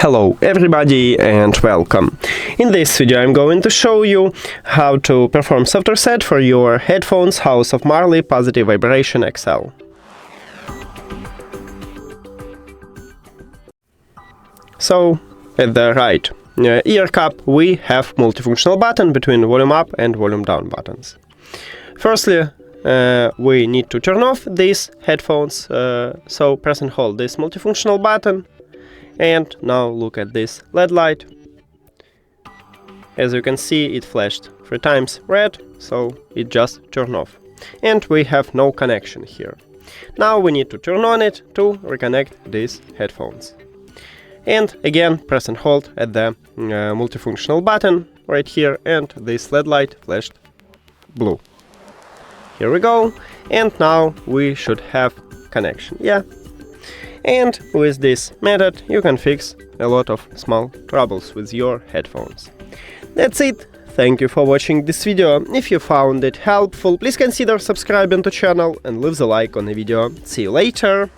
Hello everybody and welcome. In this video I'm going to show you how to perform soft reset for your headphones House of Marley Positive Vibration XL. So at the right ear cup we have multifunctional button between volume up and volume down buttons. Firstly, we need to turn off these headphones, so press and hold this multifunctional button. And now look at this LED light. As you can see, it flashed 3 times red, so it just turned off. And we have no connection here. Now we need to turn on it to reconnect these headphones. And again, press and hold at the multifunctional button right here, and this LED light flashed blue. Here we go, and now we should have connection. Yeah. And with this method you can fix a lot of small troubles with your headphones. That's it. Thank you for watching this video. If you found it helpful, please consider subscribing to the channel and leave the like on the video. See you later!